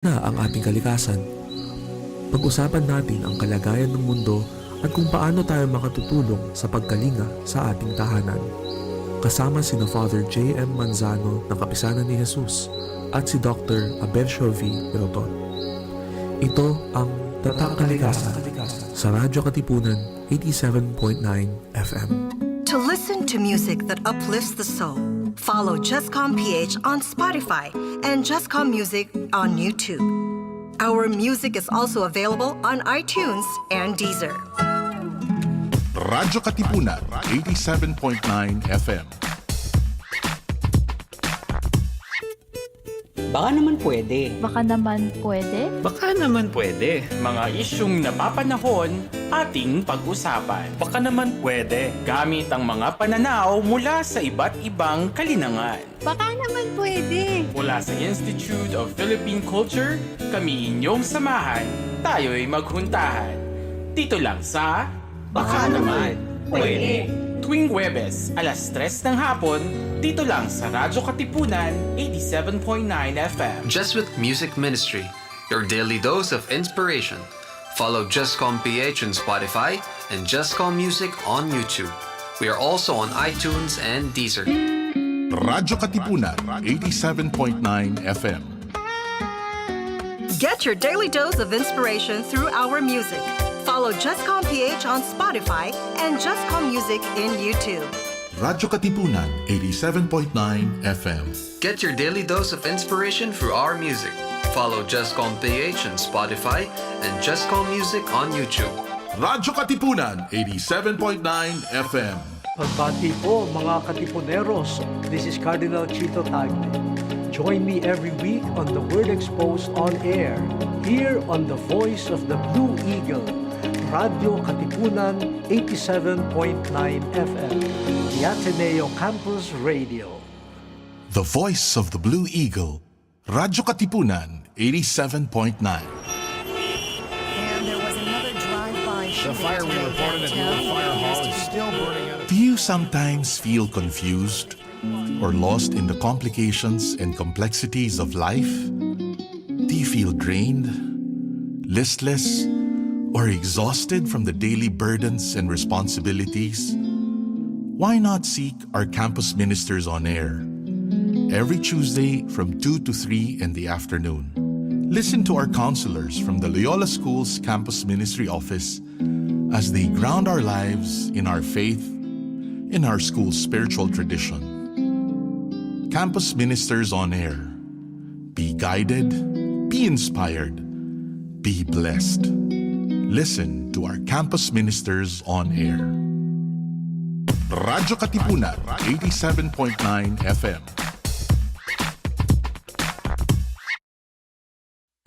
na ang ating kalikasan. Pag-usapan natin ang kalagayan ng mundo at kung paano tayo makatutulong sa pagkalinga sa ating tahanan. Kasama sina Father Jayme Manzano ng Kapisanan ni Jesus at si Dr. Abencio V. Milton. Ito ang Tatak Kalikasan sa Radyo Katipunan 87.9 FM. To listen to music that uplifts the soul, follow JustCom PH on Spotify and JustCom Music on YouTube. Our music is also available on iTunes and Deezer. Radyo Katipunan 87.9 FM. Baka naman pwede. Baka naman pwede? Baka naman pwede. Mga isyung napapanahon, ating pag-usapan. Baka naman pwede. Gamit ang mga pananaw mula sa iba't ibang kalinangan. Baka naman pwede. Mula sa Institute of Philippine Culture, kami inyong samahan. Tayo'y maghuntahan. Dito lang sa Baka naman pwede. Tuwing Huwebes, alas 3 ng hapon, dito lang sa Radyo Katipunan 87.9 FM. Just with Music Ministry, your daily dose of inspiration. Follow JustCom PH on Spotify and JustCom Music on YouTube. We are also on iTunes and Deezer. Radyo Katipunan 87.9 FM. Get your daily dose of inspiration through our music. Follow JustCom PH on Spotify and JustCom Music in YouTube. Radyo Katipunan 87.9 FM. Get your daily dose of inspiration through our music. Follow JustCom PH on Spotify and JustCom Music on YouTube. Radyo Katipunan 87.9 FM. Pagbati po mga Katipuneros, this is Cardinal Chito Tagle. Join me every week on the Word Exposed on Air, here on the Voice of the Blue Eagle, Radyo Katipunan 87.9 FM, the Ateneo Campus Radio. The Voice of the Blue Eagle, Radyo Katipunan 87.9. And there was another drive-by shooting. The fire we reported at the fire hall is still burning out. Do you sometimes feel confused or lost in the complications and complexities of life? Do you feel drained, listless, or exhausted from the daily burdens and responsibilities? Why not seek our campus ministers on air every Tuesday from 2 to 3 in the afternoon? Listen to our counselors from the Loyola School's Campus Ministry Office as they ground our lives in our faith, in our school's spiritual tradition. Campus Ministers on Air. Be guided, be inspired, be blessed. Listen to our Campus Ministers on Air. Radyo Katipunan 87.9 FM.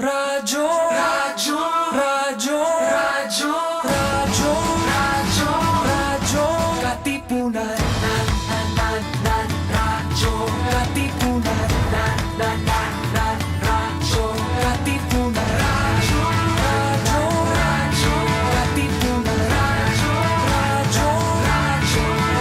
Radyo, Radyo, Radyo, Radyo, Radyo, Radyo, Radyo, Katipunan, Radyo, Katipunan, Radyo, Katipunan, Radyo, Radyo, Katipunan, Radyo,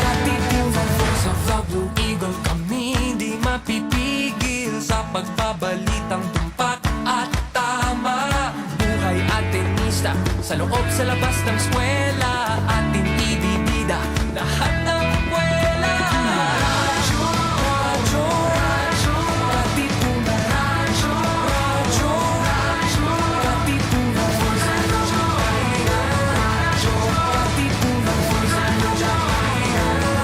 Katipunan. Voice of the Blue Eagle, kami di mapipigil sa pagbabalitang tumpak at tama. Buhay at tenista, sa loob sa labas ng eskwela, ating ibibida lahat ng kwela. Radyo, Radyo, Radyo, Katipunan, Radyo, Radyo, Radyo, Katipunan, Radyo, Radyo, Katipunan,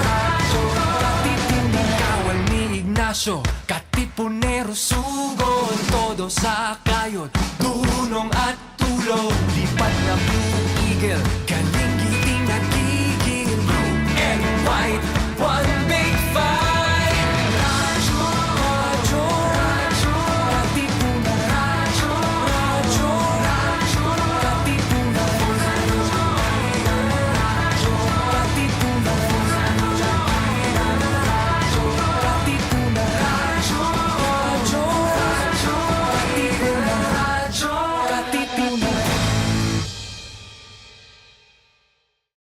Radyo, Katipunan. Kawal ni Ignacio, Katipunero, sugod, todo sa kayod, dunong at tulog, lipat na Blue Eagle, kaning giting nagigil, blue and white, one big fight. Radyo, Radyo, Radyo, Katipunan, Radyo, Radyo, Radyo, Katipunan, Radyo, Radyo, Katipunan, Radyo, Radyo, Katipunan, Radyo, Radyo, Radyo, Katipunan, Radyo, Katipunan.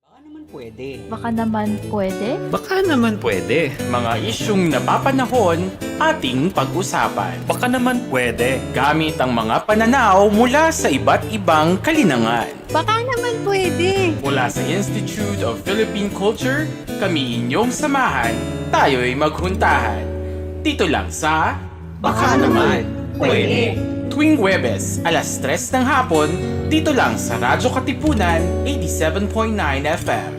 Baka naman pwede. pwede. Baka naman pwede? Baka naman pwede. Mga isyung napapanahon, ating pag-usapan. Baka naman pwede. Gamit ang mga pananaw mula sa iba't ibang kalinangan. Baka naman pwede. Mula sa Institute of Philippine Culture, kami inyong samahan, tayo'y maghuntahan. Dito lang sa Baka naman pwede. Tuwing Huwebes, alas 3 ng hapon, dito lang sa Radyo Katipunan, 87.9 FM.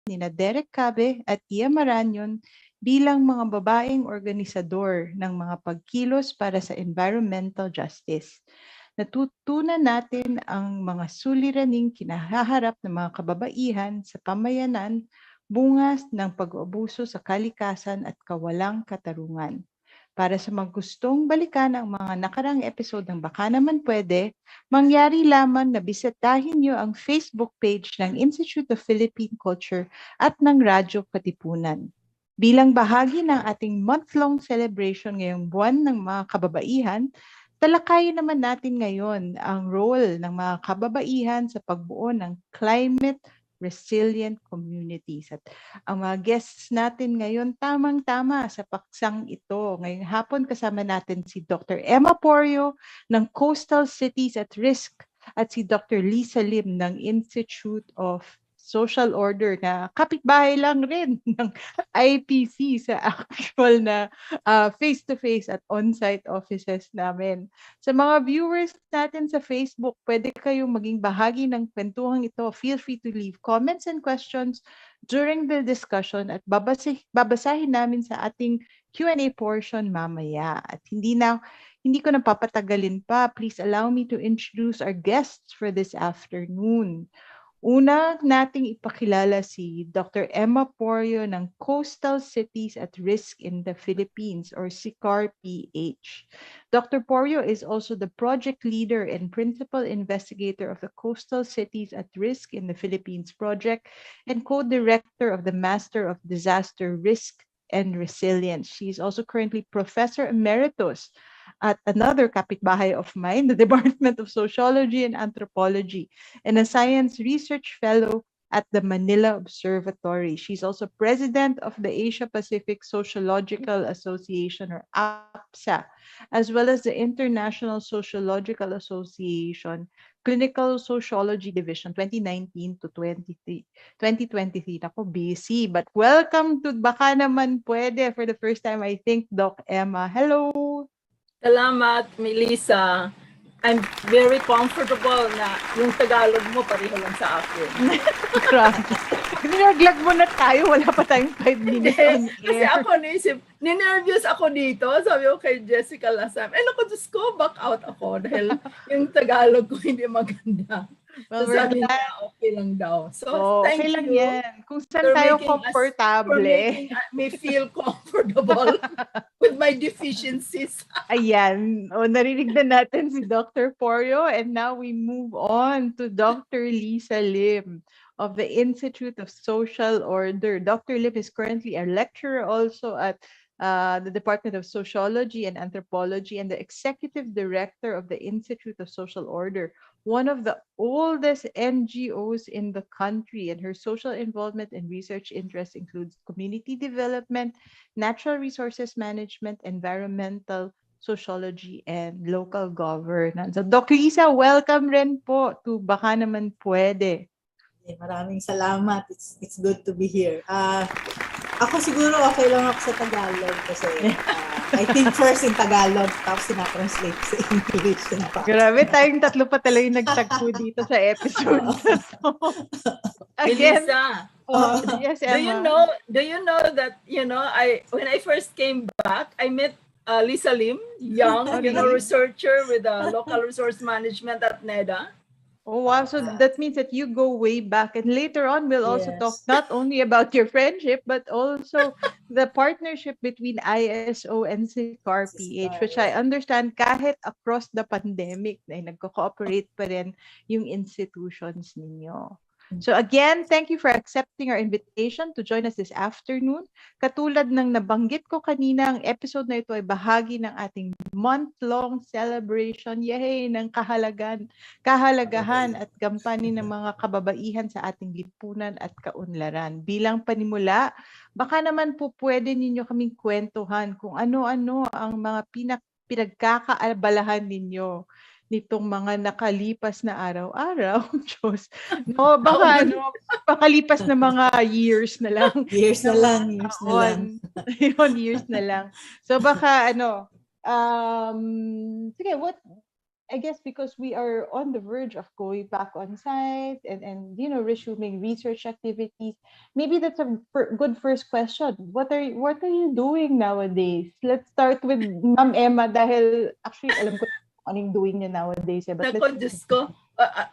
Nina Derek Cabe at Tia Maranyon bilang mga babaeng organisador ng mga pagkilos para sa environmental justice. Natutunan natin ang mga suliraning kinahaharap ng mga kababaihan sa pamayanan bunga ng pag-aabuso sa kalikasan at kawalang katarungan. Para sa mga gustong balikan ang mga nakarang episode ng Baka Naman Pwede, mangyari lamang na bisitahin niyo ang Facebook page ng Institute of Philippine Culture at ng Radyo Katipunan. Bilang bahagi ng ating month-long celebration ngayong buwan ng mga kababaihan, talakayin naman natin ngayon ang role ng mga kababaihan sa pagbuo ng climate resilient communities. At ang mga guests natin ngayon tamang-tama sa paksang ito. Ngayong hapon kasama natin si Dr. Emma Porio ng Coastal Cities at Risk at si Dr. Liza Lim ng Institute of Social Order na kapitbahay lang rin ng IPC sa actual na face-to-face at on-site offices namin. Sa mga viewers natin sa Facebook, pwede kayong maging bahagi ng kwentuhang ito. Feel free to leave comments and questions during the discussion at babasahin namin sa ating Q&A portion mamaya. At hindi ko na papatagalin pa. Please allow me to introduce our guests for this afternoon. Una nating ipakilala si Dr. Emma Porio ng Coastal Cities at Risk in the Philippines or CCAR-PH. Dr. Porio is also the project leader and principal investigator of the Coastal Cities at Risk in the Philippines project and co-director of the Master of Disaster Risk and Resilience. She is also currently Professor Emeritus at another kapitbahay of mine, the Department of Sociology and Anthropology, and a Science Research Fellow at the Manila Observatory. She's also president of the Asia-Pacific Sociological Association, or APSA, as well as the International Sociological Association Clinical Sociology Division 2019 to 2023. Ako, busy. But welcome to Baka Naman Pwede for the first time, I think, Doc Emma. Hello! Salamat, Elissa. I'm very comfortable na yung Tagalog mo pareho lang sa akin. Grabe. Nilaglag mo na tayo. Wala pa tayong 5 minutes on Kasi air. ako naisip, ninervyos ako dito. Sabi ko kay Jessica last time, naku, Diyos ko, back out ako dahil yung Tagalog ko hindi maganda. Well, So we're sabi glad. niya, okay lang daw. So, thank Okay lang you. yan. Kung saan for tayo making us- komportable. For making me feel comfortable with my deficiencies. Ayan. O, narinig na natin si Dr. Porio, and now we move on to Dr. Liza Lim of the Institute of Social Order. Dr. Lim is currently a lecturer also at the Department of Sociology and Anthropology and the Executive Director of the Institute of Social Order, one of the oldest NGOs in the country. And her social involvement and research interests includes community development, natural resources management, environmental sociology, and local governance. So, Doc Liza, welcome rin po to Baka Naman Pwede. Maraming salamat. It's good to be here. Ako siguro okay lang ako sa Tagalog kasi I think first in Tagalog, tapos sinatranslate sa English. Grabe, tayong tatlo pa talaga yung nagtagpo dito sa episode na to. Again, Elissa, yes, do you Emma. know that, when I first came back, I met Lisa Lim, young, researcher with local resource management at NEDA. Oh, wow. So that means that you go way back. And later on, we'll also talk Yes. not only about your friendship, but also the partnership between ISO and SICAR PH, which I understand kahit across the pandemic, ay nagko-cooperate pa rin yung institutions ninyo. So again, thank you for accepting our invitation to join us this afternoon. Katulad ng nabanggit ko kanina, ang episode na ito ay bahagi ng ating month-long celebration, ng kahalagahan at gampanin ng mga kababaihan sa ating lipunan at kaunlaran. Bilang panimula, baka naman po pwede ninyo kaming kwentuhan kung ano-ano ang mga pinagkakaabalahan ninyo nitong mga nakalipas na araw-araw. Diyos. No, baka pakalipas na mga years na lang. Years na lang. Years na lang. So baka sige, I guess because we are on the verge of going back on site and resuming research activities, maybe that's a good first question. What are you doing nowadays? Let's start with Ma'am Emma dahil actually alam ko anong doing niya nowadays. Diyos ko,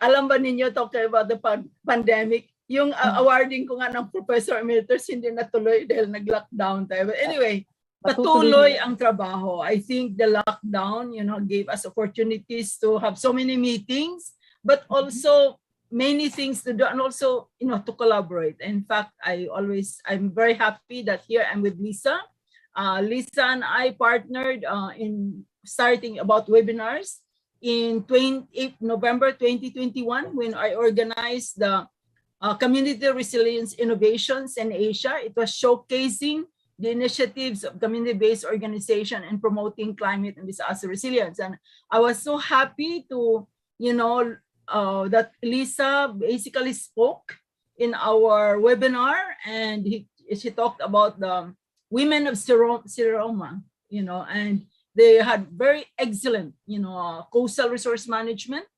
alam ba ninyo, talking about the pandemic, yung awarding ko nga ng Professor Emeritus hindi natuloy dahil nag-lockdown tayo. But anyway, patuloy ang trabaho. I think the lockdown, gave us opportunities to have so many meetings, but also many things to do and also, to collaborate. In fact, I'm very happy that here I'm with Lisa. Lisa and I partnered in starting about webinars in November 2021 when I organized the Community Resilience Innovations in Asia. It was showcasing the initiatives of community-based organization in promoting climate and disaster resilience. And I was so happy to, that Elissa basically spoke in our webinar, and she talked about the women of Siroma, and they had very excellent, coastal resource management.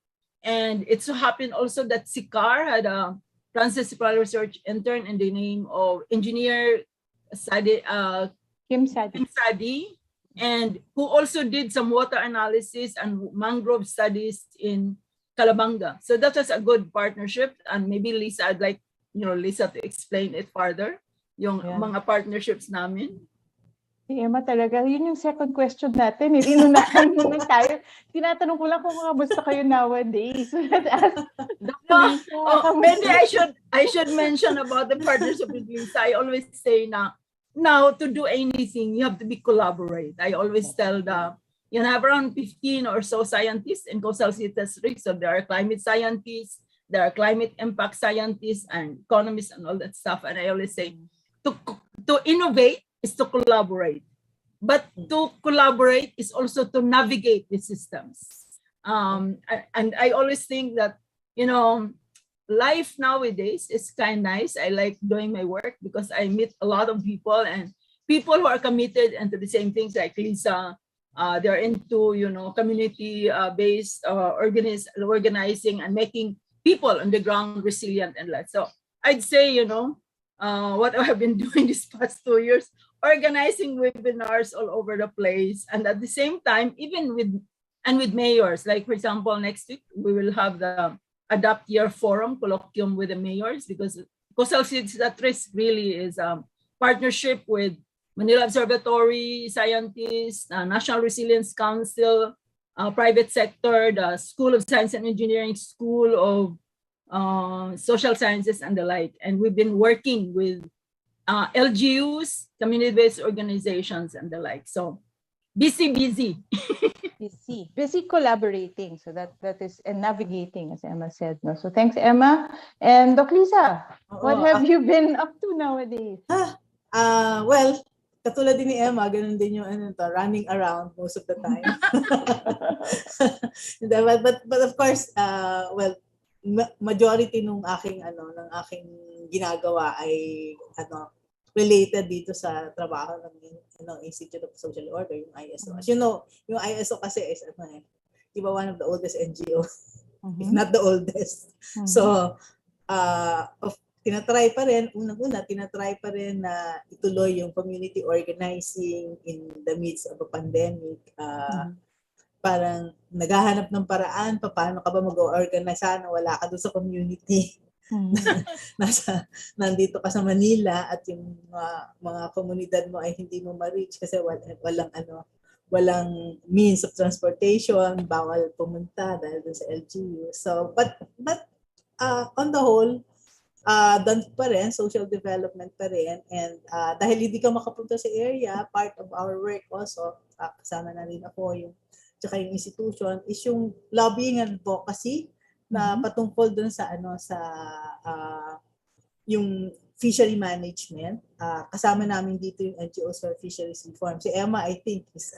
And it so happened also that SICAR had a transdisciplinary research intern in the name of engineer Kim Sadi, and who also did some water analysis and mangrove studies in Calabanga. So that was a good partnership. And maybe Lisa, I'd like, Lisa to explain it further, yung mga partnerships namin. Si Emma talaga, yun yung second question natin. Inunahan mo lang tayo. Tinatanong ko lang kung kamusta kayo nowadays. So let's ask Dr. Lisa. Maybe I should mention about the partnership with Lisa. I always say now to do anything, you have to be collaborate. I always tell you have around 15 or so scientists in coastal city districts. So there are climate scientists, there are climate impact scientists and economists and all that stuff. And I always say to innovate is to collaborate, but to collaborate is also to navigate the systems. And I always think that, life nowadays is kind of nice. I like doing my work because I meet a lot of people and people who are committed into the same things like Lisa. They're into, community-based organizing and making people on the ground resilient and that. So I'd say, what I have been doing these past 2 years, organizing webinars all over the place. And at the same time, even with mayors, like for example, next week, we will have the Adapt Year Forum colloquium with the mayors, because Coastal Cities at Risk really is a partnership with Manila Observatory, scientists, National Resilience Council, private sector, the School of Science and Engineering, School of Social Sciences and the like. And we've been working with LGUs, community-based organizations and the like. So busy. busy collaborating. So that is, and navigating, as Emma said. No? So thanks, Emma. And Doc Lisa, what have you been up to nowadays? Well, katulad din ni Emma, ganun din yung running around most of the time. but of course, majority ng aking ginagawa ay related dito sa trabaho ng Institute of Social Order, yung ISO. As you know, yung ISO kasi is di ba, one of the oldest NGO, if not the oldest. So, tinatry pa rin, unang-una, tinatry pa rin na ituloy yung community organizing in the midst of a pandemic. Parang naghahanap ng paraan, paano ka ba mag-organize na wala ka doon sa community. Nandito ka sa Manila at yung mga komunidad mo ay hindi mo ma-reach kasi walang means of transportation, bawal pumunta dahil doon sa LGU. So, but on the whole, done pa rin, social development pa rin, and dahil hindi ka makapunta sa area, part of our work also, kasama na rin ako yung institution, is yung lobbying and advocacy na patungkol dun sa yung fishery management. Kasama namin dito yung NGOs for Fisheries Reform. Si Emma, I think, is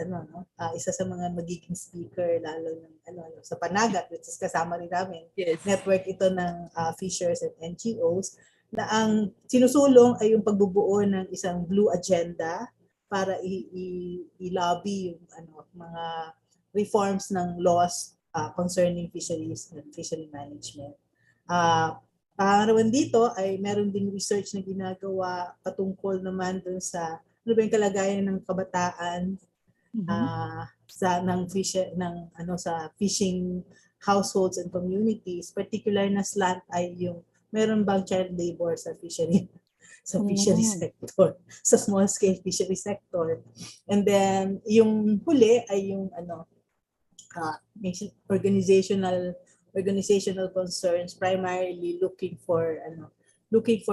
isa sa mga magiging speaker lalo ng sa Panagat, which is kasama rin namin. Yes. Network ito ng fishers and NGOs na ang sinusulong ay yung pagbubuo ng isang blue agenda para i-lobby yung mga reforms ng laws concerning fisheries and fishery management. Pangarawan dito ay meron ding research na ginagawa patungkol naman dun sa ano ba yung kalagayan ng kabataan sa fishing households and communities. Particular na slant ay yung meron bang child labor sa fishery sector, sa small scale fishery sector. And then yung huli ay yung organizational concerns, primarily looking for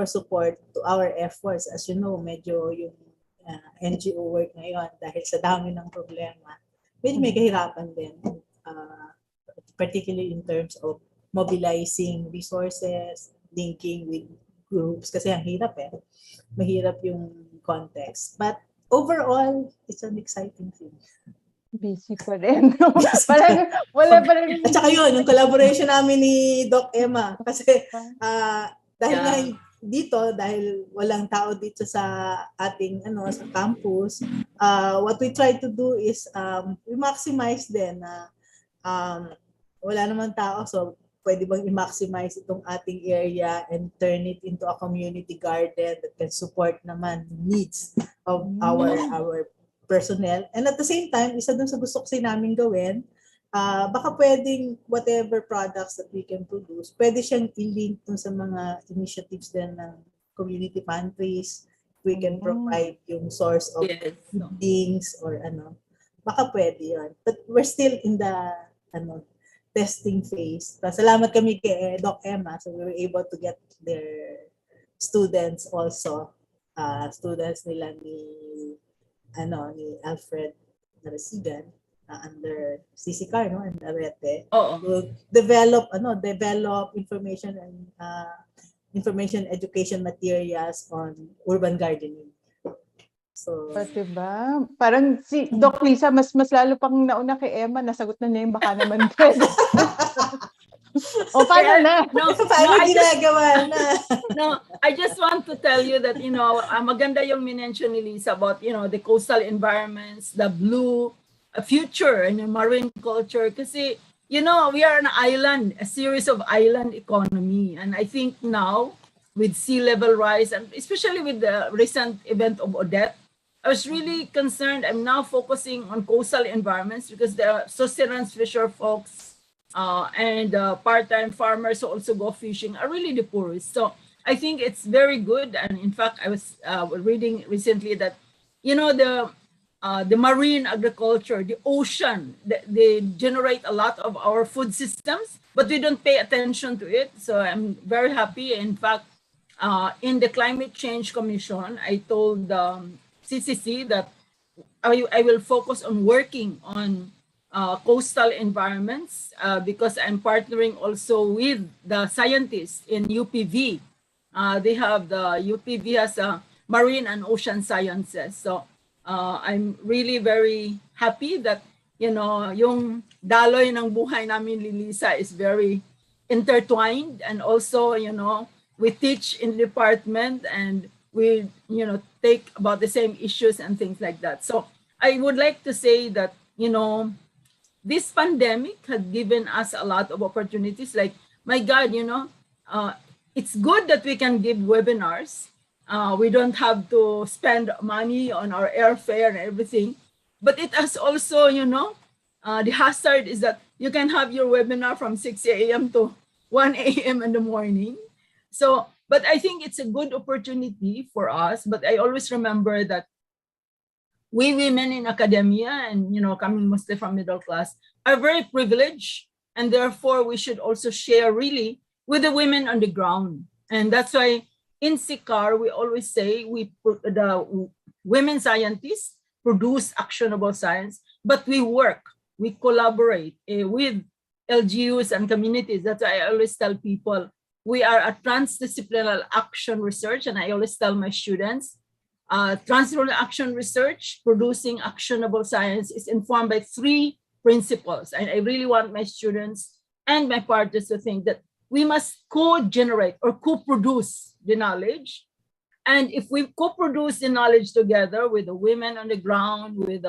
support to our efforts. As you know, medyo yung NGO work ngayon dahil sa dami ng problema, medyo may kahirapan din, particularly in terms of mobilizing resources, linking with groups, kasi ang hirap mahirap yung context. But overall, it's an exciting thing. Busy pa rin. Parang wala pa rin. At saka yun, yung collaboration namin ni Doc Emma. Kasi dahil nga dito, dahil walang tao dito sa ating sa campus, what we try to do is we maximize din na wala naman tao, so pwede bang i-maximize itong ating area and turn it into a community garden that can support naman the needs of our personnel. And at the same time, isa dun sa gusto kasi namin gawin, baka pwedeng whatever products that we can produce, pwede siyang i-link dun sa mga initiatives din ng community pantries. We can provide yung source of things or baka pwede yun. But we're still in the testing phase. Salamat kami kay Doc Emma, so we were able to get their students also, students nila ni Alfred Narasigan under CCCAR and Arete to develop information and information education materials on urban gardening. So, diba? Parang si Doc Liza, mas lalo pang nauna kay Emma, nasagot na niya yung baka naman pwede. O, paano na? Paano ginagawa na? No, I just want to tell you that, maganda yung minention ni Liza about, the coastal environments, the blue future and the marine culture. Kasi, we are an island, a series of island economy. And I think now, with sea level rise, and especially with the recent event of Odette, I was really concerned. I'm now focusing on coastal environments because the sustenance fisher folks and part-time farmers who also go fishing are really the poorest. So I think it's very good. And in fact, I was reading recently that, the marine agriculture, the ocean, they generate a lot of our food systems, but we don't pay attention to it. So I'm very happy. In fact, in the Climate Change Commission, I told CCC that I will focus on working on coastal environments because I'm partnering also with the scientists in UPV. They have UPV has marine and ocean sciences. So I'm really very happy that, yung daloy ng buhay namin ni Liza is very intertwined. And also, we teach in the department and we take about the same issues and things like that. So I would like to say that this pandemic had given us a lot of opportunities. Like, my God, it's good that we can give webinars. We don't have to spend money on our airfare and everything. But it has also, the hazard is that you can have your webinar from 6 a.m. to 1 a.m. in the morning. So, but I think it's a good opportunity for us. But I always remember that we women in academia and, coming mostly from middle class, are very privileged. And therefore, we should also share really with the women on the ground. And that's why in SICAR, we always say the women scientists produce actionable science, but we collaborate with LGUs and communities. That's why I always tell people, we are a transdisciplinary action research. And I always tell my students, transdisciplinary action research, producing actionable science, is informed by 3 principles. And I really want my students and my partners to think that we must co-generate or co-produce the knowledge. And if we co-produce the knowledge together with the women on the ground, with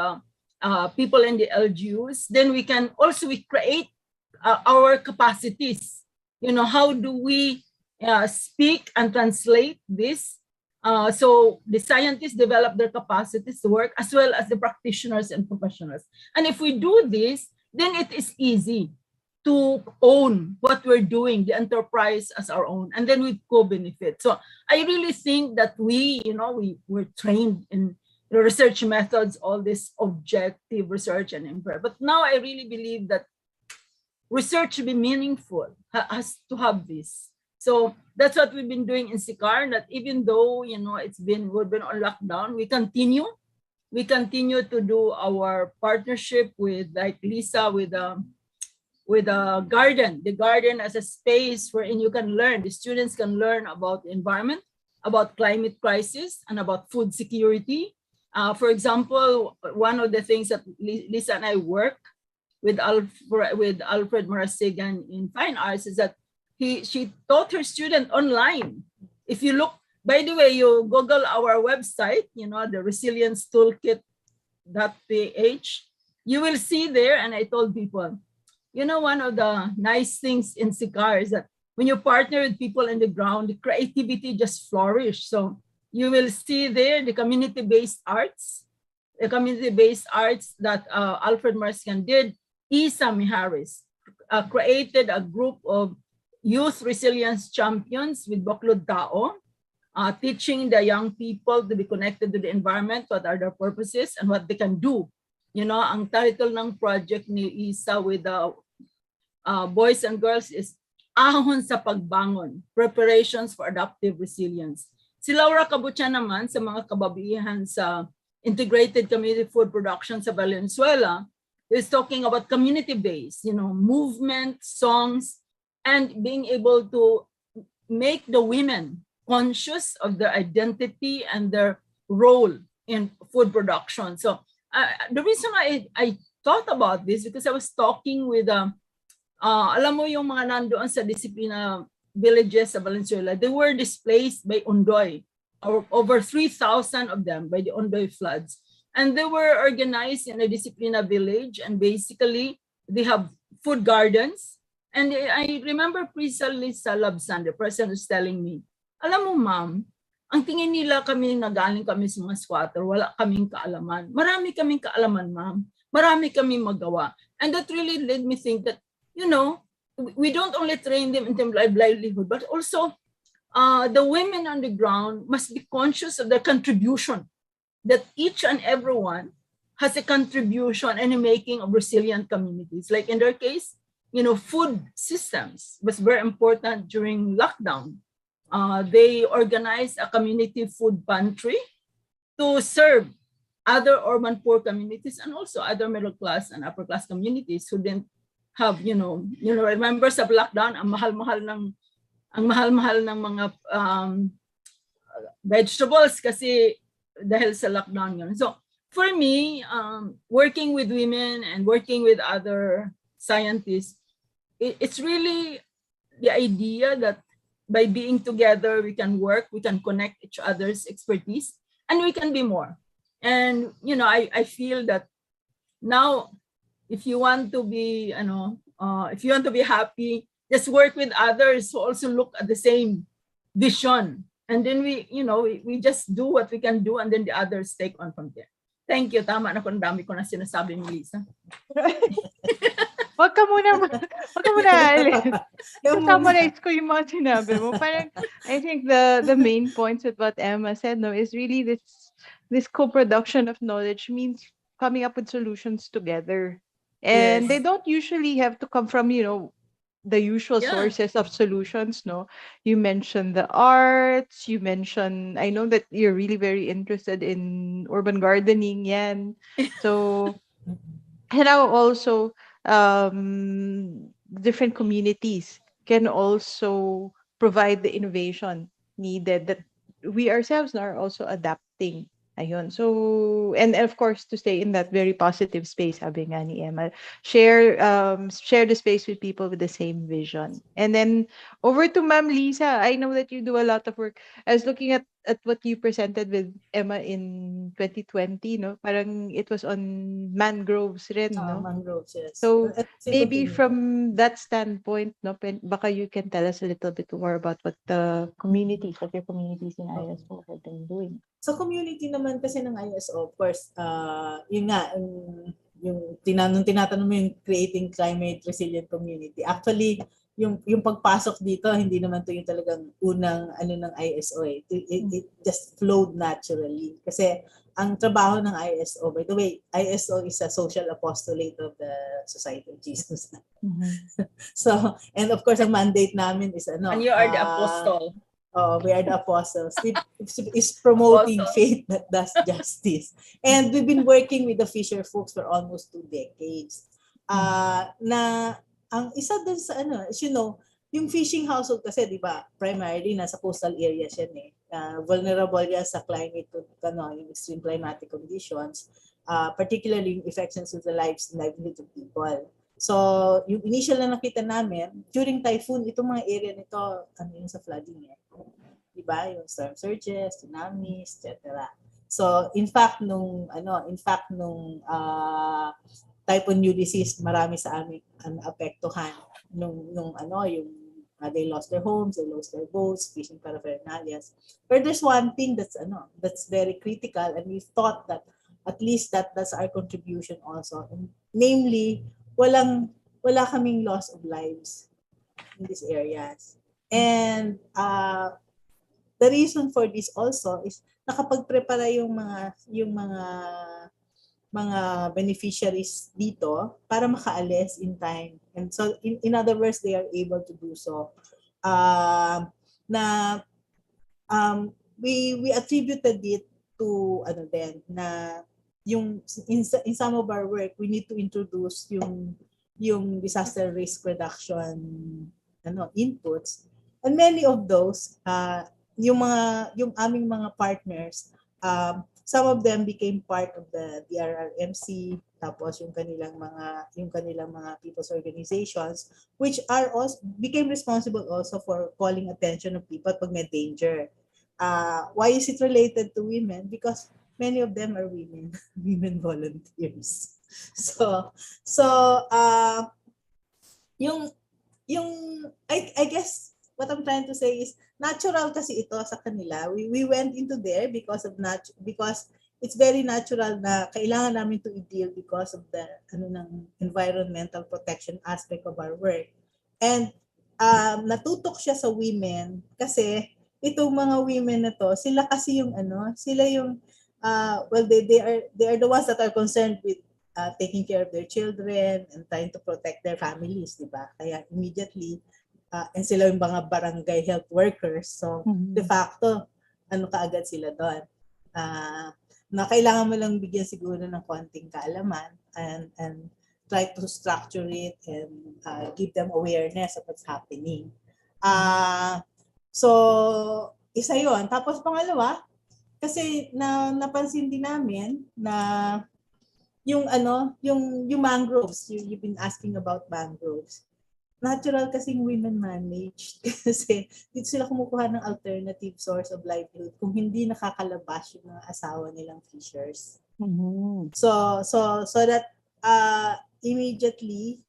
people in the LGUs, then we can also create our capacities. How do we speak and translate this? So the scientists develop their capacities to work, as well as the practitioners and professionals. And if we do this, then it is easy to own what we're doing, the enterprise as our own, and then we co-benefit. So I really think that we're trained in the research methods, all this objective research and empirical. But now I really believe that research should be meaningful, has to have this. So that's what we've been doing in SICAR, that even though, we've been on lockdown, we continue to do our partnership with, like Lisa, with a garden, the garden as a space wherein you can learn, the students can learn about the environment, about climate crisis, and about food security. For example, one of the things that Lisa and I work with Alfred Marasigan in Fine Arts is that she taught her student online. If you look, by the way, you Google our website, the resilience toolkit.ph, you will see there, and I told people, one of the nice things in SICAR is that when you partner with people on the ground, the creativity just flourishes. So you will see there the community-based arts that Alfred Marasigan did. Isa Miharis created a group of youth resilience champions with Baklod Tao, teaching the young people to be connected to the environment, what are their purposes, and what they can do. Ang title ng project ni Isa with the boys and girls is Ahon sa Pagbangon, Preparations for Adaptive Resilience. Si Laura Cabutya naman, sa mga kababihan sa Integrated Community Food Production sa Valenzuela, is talking about community-based, movement, songs, and being able to make the women conscious of their identity and their role in food production. So the reason I thought about this, because I was talking with, alam mo yung mga nandoon sa disiplina villages sa Valenzuela, they were displaced by Ondoy, over 3,000 of them by the Ondoy floods. And they were organized in a disciplina village, and basically they have food gardens. And I remember Prisa Liza Labsan, the person was telling me, alam mo ma'am, ang tingin nila kami nagaling kami sa mga squatter, wala kaming kaalaman. Marami kaming kaalaman ma'am, marami kaming magawa. And that really led me think that, we don't only train them in terms of livelihood, but also the women on the ground must be conscious of their contribution, that each and everyone has a contribution in the making of resilient communities. Like in their case, food systems was very important during lockdown. They organized a community food pantry to serve other urban poor communities and also other middle class and upper class communities who didn't have, remember sa lockdown, ang mahal-mahal ng mga vegetables kasi dahil sa lockdown yun. So for me, working with women and working with other scientists, it's really the idea that by being together, we can work, we can connect each other's expertise, and we can be more. And, I feel that now, if you want to be, if you want to be happy, just work with others who also look at the same vision. And then we just do what we can do, and then the others take on from there. Thank you. Tama na kung dami ko na sinasabi ni Lisa. Wag ka muna alis. Summarize ko yung mga sinabi mo. Parang, I think the main points with what Emma said, no, is really this co-production of knowledge means coming up with solutions together. And Yes. they don't usually have to come from, the usual sources of solutions, no? You mentioned the arts, I know that you're really very interested in urban gardening, yan. So, and now also, different communities can also provide the innovation needed that we ourselves are also adapting. Ayun. So, and of course, to stay in that very positive space, sabi nga ni Emma, share the space with people with the same vision. And then, over to Ma'am Lisa. I know that you do a lot of work. I was looking at what you presented with Emma in 2020, no? Parang it was on mangroves rin, no? Mangroves, yes. So, maybe from that standpoint, no, baka you can tell us a little bit more about what your communities in ISO have been doing. Sa community naman kasi ng ISO, of course, yun nga, yung tinatanong mo yung creating climate resilient community. Actually, yung pagpasok dito, hindi naman to yung talagang unang ng ISO eh. It just flowed naturally. Kasi ang trabaho ng ISO, by the way, ISO is a social apostolate of the Society of Jesus. Mm-hmm. So, and of course, ang mandate namin is And you are the apostle. We are the apostles. It's promoting faith that does justice. And we've been working with the fisher folks for almost 2 decades. Na ang isa dun sa as you know, yung fishing household kasi, di ba, primarily nasa coastal areas yan eh. Vulnerable yan sa climate, yung extreme climatic conditions, particularly yung effects to the lives and livelihood of people. So, yung initial na nakita namin, during typhoon, itong mga area nito, yung sa flooding eh. Diba? Yung storm surges, tsunamis, etc. So, in fact, nung typhoon Ulysses, marami sa amin ang apektuhan they lost their homes, they lost their boats, fishing paraphernalias. But there's one thing that's very critical, and we thought that at least that's our contribution also. And namely, wala kaming loss of lives in these areas. And the reason for this also is nakapagprepara yung mga beneficiaries dito para makaalis in time. And so in other words, they are able to do so. We attributed it to na yung in some of our work, we need to introduce yung disaster risk reduction inputs. And many of those yung aming mga partners, some of them became part of the DRRMC, tapos yung kanilang mga people's organizations, which are also became responsible also for calling attention of people pag may danger. Why is it related to women? Because many of them are women volunteers. So I guess what I'm trying to say is natural kasi ito sa kanila. We went into there because it's very natural na kailangan namin to i-deal because of the ng environmental protection aspect of our work. And natutok siya sa women kasi itong mga women na to, sila kasi yung they are the ones that are concerned with taking care of their children and trying to protect their families, di ba? Kaya immediately and sila yung mga barangay health workers. So, de facto, kaagad sila doon. Na kailangan mo lang bigyan siguro ng konting kaalaman and try to structure it and give them awareness of what's happening. So, isa yun. Tapos pangalawa, kasi napansin din namin na yung mangroves, you've been asking about mangroves. natural kasing women managed kasi dito sila kumukuha ng alternative source of livelihood kung hindi nakakalabas yung mga asawa nilang fishers. So that immediately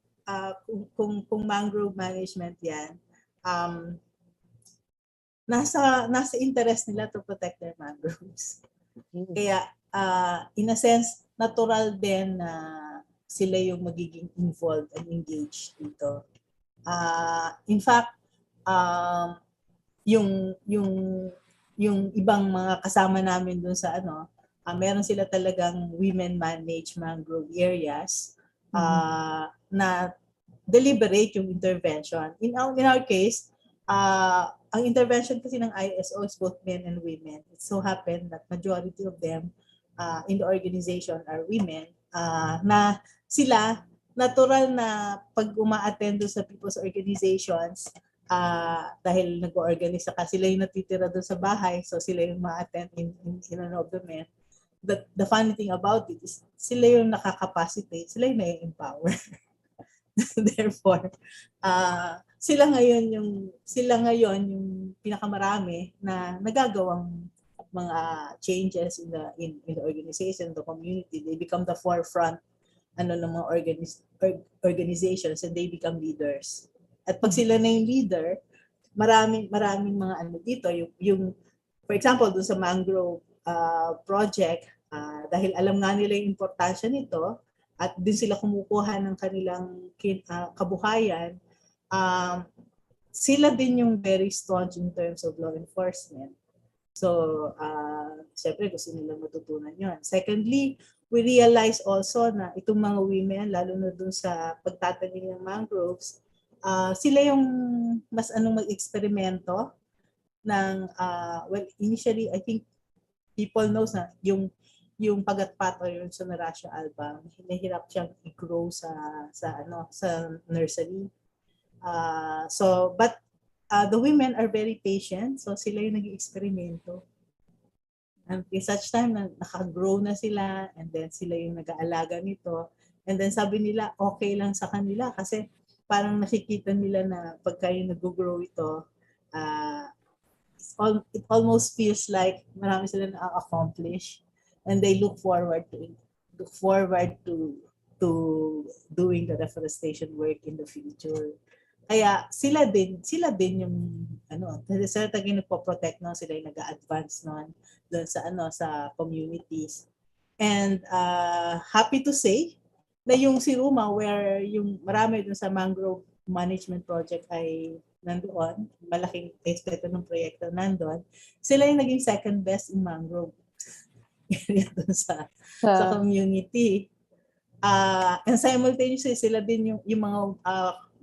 kung mangrove management yan, nasa interest nila to protect their mangroves. Kaya in a sense, natural din na sila yung magiging involved and engaged dito. In fact, yung ibang mga kasama namin dun sa meron sila talagang women managed mangrove areas na deliberate yung intervention. In our case, ang intervention kasi ng ISO is both men and women. It so happened that majority of them in the organization are women na sila natural na pag uma-attend sa people's organizations dahil nag-organize ka, sila yung natitira doon sa bahay, so sila yung ma-attend in ano of the men. The funny thing about it is sila yung nakakapacitate, sila yung na-empower. Therefore, sila ngayon yung pinakamarami na nagagawang mga changes in the organization, the community. They become the forefront ng mga organizations and they become leaders. At pag sila na yung leader, maraming mga dito yung for example doon sa mangrove project, dahil alam nga nila yung importansya nito at din sila kumukuha ng kanilang kabuhayan, sila din yung very staunch in terms of law enforcement. So, siyempre gusto nila matutunan yun. Secondly, we realize also na itong mga women, lalo na dun sa pagtatanim ng mangroves, sila yung mas mag-eksperimento ng, well, initially, I think people knows na yung pagat-pat o yung Sonarasio album, hinahirap siyang i-grow sa nursery. But the women are very patient, so sila yung nag-eksperimento. And such time na nakagrow na sila, and then sila yung nag-aalaga nito, and then sabi nila okay lang sa kanila kasi parang nakikita nila na pagka yung nag-grow ito, it almost feels like marami sila na-accomplish, and they look forward to doing the reforestation work in the future. Kaya sila din yung sila taging nagpo-protect no, sila yung nag-a-advance noon doon sa communities. And happy to say na yung si Ruma, where yung marami doon sa mangrove management project ay nandoon, malaking aspect ng proyekto nandoon, sila yung naging second best in mangrove doon sa community. And simultaneously sila din yung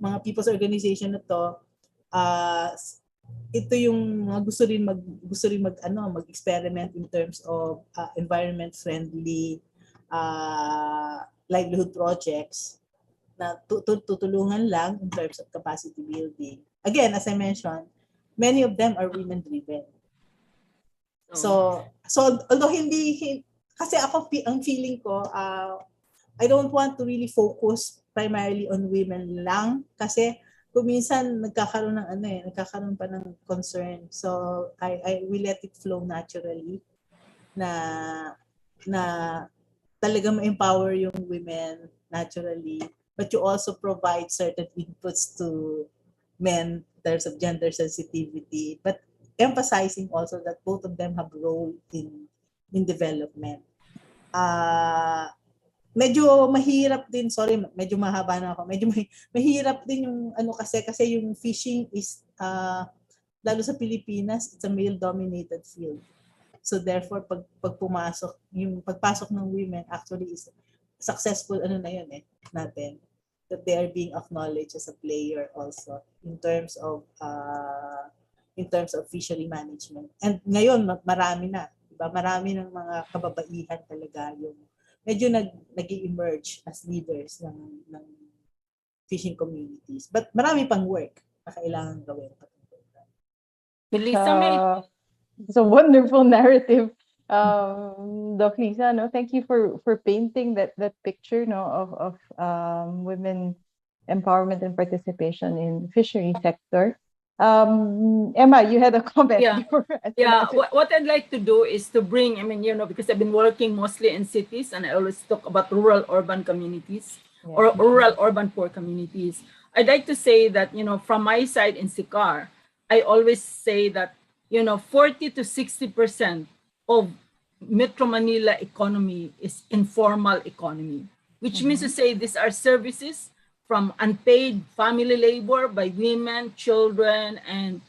mga people's organization na to, ito yung mga gusto rin mag-experiment in terms of environment friendly livelihood projects na tutulungan lang in terms of capacity building. Again, as I mentioned, many of them are women driven. So although hindi kasi ako ang feeling ko, I don't want to really focus primarily on women lang kasi kung minsan nagkakaroon pa ng concern. So I will let it flow naturally na talagang ma-empower yung women naturally, but you also provide certain inputs to men in terms of gender sensitivity, but emphasizing also that both of them have role in development. Medyo mahirap din, sorry, medyo mahaba na ako. Medyo mahirap din yung kasi yung fishing is lalo sa Pilipinas, it's a male dominated field. So therefore pagpasok ng women actually is successful natin, that they are being acknowledged as a player also in terms of fishery management. And ngayon marami na, diba? Marami ng mga kababaihan talaga yung medyo nag-emerge as leaders ng fishing communities. But marami pang work na kailangan gawin. Elissa, it's a wonderful narrative, Doc Liza. No, thank you for painting that picture, no, of women empowerment and participation in fishery sector. Emma, you had a comment. Yeah. before I Yeah, said- what I'd like to do is to bring, I mean, because I've been working mostly in cities and I always talk about rural urban communities or rural urban poor communities. I'd like to say that, from my side in SICAR, I always say that, 40 to 60% of Metro Manila economy is informal economy, which means to say these are services from unpaid family labor by women, children, and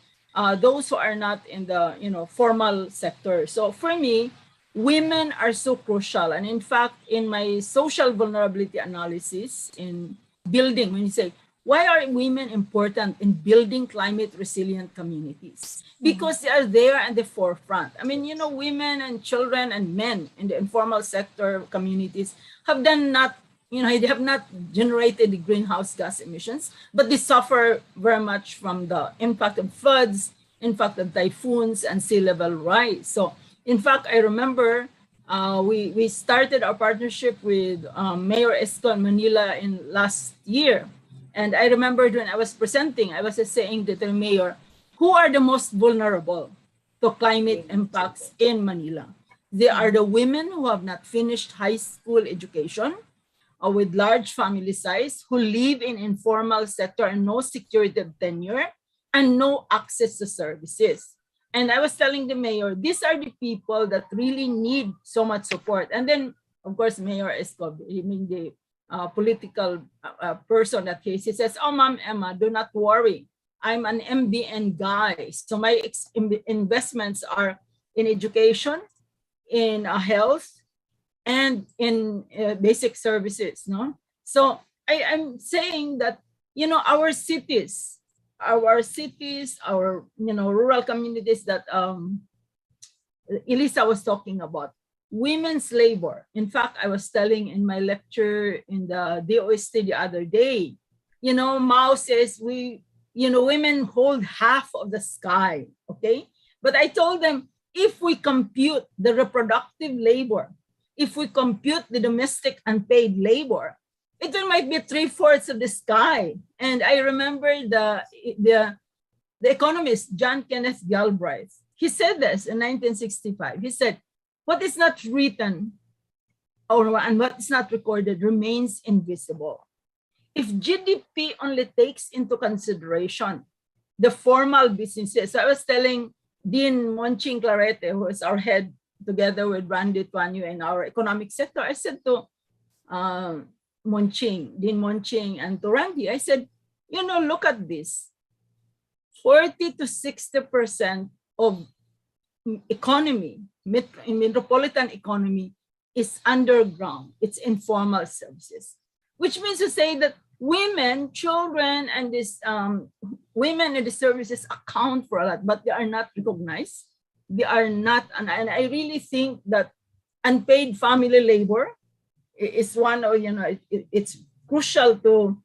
those who are not in the formal sector. So for me, women are so crucial. And in fact, in my social vulnerability analysis in building, when you say, why are women important in building climate resilient communities? Because they are there at the forefront. I mean, women and children and men in the informal sector communities have done not, they have not generated the greenhouse gas emissions, but they suffer very much from the impact of floods, impact of typhoons, and sea level rise. So, in fact, I remember we started our partnership with Mayor Esco in Manila in last year. And I remember when I was presenting, I was just saying to the mayor, who are the most vulnerable to climate impacts in Manila? They are the women who have not finished high school education, or with large family size, who live in informal sector and no security of tenure and no access to services. And I was telling the mayor, these are the people that really need so much support. And then, of course, Mayor Escob, the political person that he says, oh, Ma'am Emma, do not worry. I'm an MBN guy. So my investments are in education, in health, and in basic services. No, so I'm saying that our cities, our rural communities that Elissa was talking about, women's labor. In fact, I was telling in my lecture in the DOST the other day, Mao says women hold half of the sky. Okay, but I told them, if we compute the reproductive labor, if we compute the domestic unpaid labor, it might be 3/4 of the sky. And I remember the economist John Kenneth Galbraith. He said this in 1965. He said, "What is not written and what is not recorded remains invisible." If GDP only takes into consideration the formal businesses, so I was telling Dean Monching Clarete, who is our head, together with Randy Tuanyo in our economic sector, I said to Dean Monching, and to Randy, I said, look at this. 40 to 60% of economy, metropolitan economy, is underground. It's informal services, which means to say that women, children, and women in the services account for a lot, but they are not recognized. They are not, and I really think that unpaid family labor is one of, it's crucial to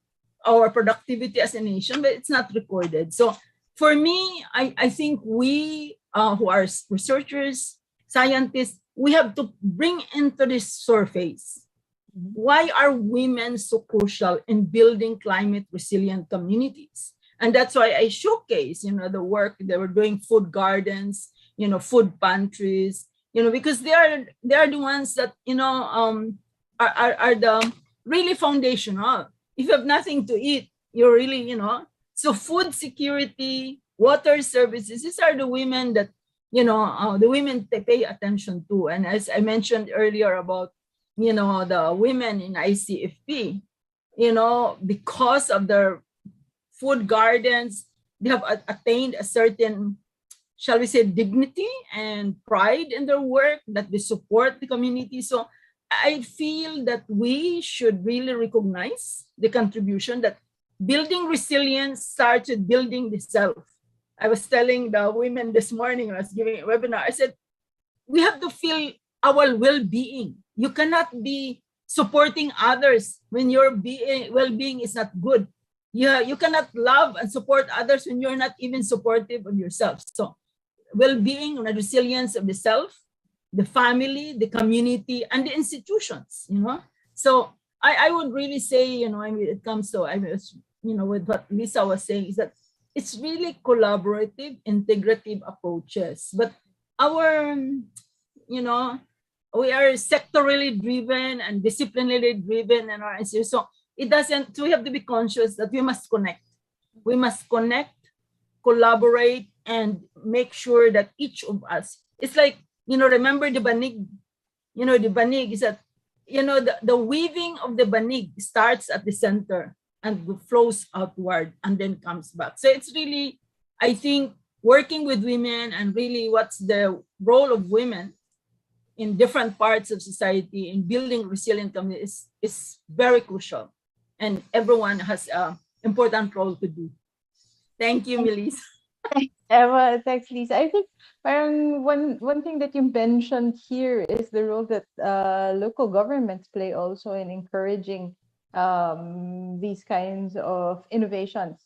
our productivity as a nation, but it's not recorded. So for me, I think we who are researchers, scientists, we have to bring into this surface, why are women so crucial in building climate resilient communities? And that's why I showcase, the work they were doing, food gardens, food pantries, because they are the ones that, are the really foundational. If you have nothing to eat, you're really, so food security, water services, these are the women that, the women they pay attention to. And as I mentioned earlier about, the women in ICFP, because of their food gardens, they have attained a certain, shall we say, dignity and pride in their work, that they support the community. So I feel that we should really recognize the contribution that building resilience starts with building the self. I was telling the women this morning when I was giving a webinar, I said, we have to feel our well-being. You cannot be supporting others when your well-being is not good. You cannot love and support others when you're not even supportive of yourself. So well-being and resilience of the self, the family, the community, and the institutions, So I would really say, I mean, it comes to, I mean, with what Lisa was saying, is that it's really collaborative, integrative approaches. But our, we are sectorally driven and disciplinarily driven in our institute. So so we have to be conscious that we must connect. We must connect, collaborate, and make sure that each of us, it's like, remember the banig, the banig is that, the weaving of the banig starts at the center and flows outward and then comes back. So it's really, I think, working with women and really what's the role of women in different parts of society in building resilient communities is very crucial. And everyone has an important role to do. Thank you, Melissa. Emma, thanks, Lisa. I think parang one thing that you mentioned here is the role that local governments play also in encouraging these kinds of innovations,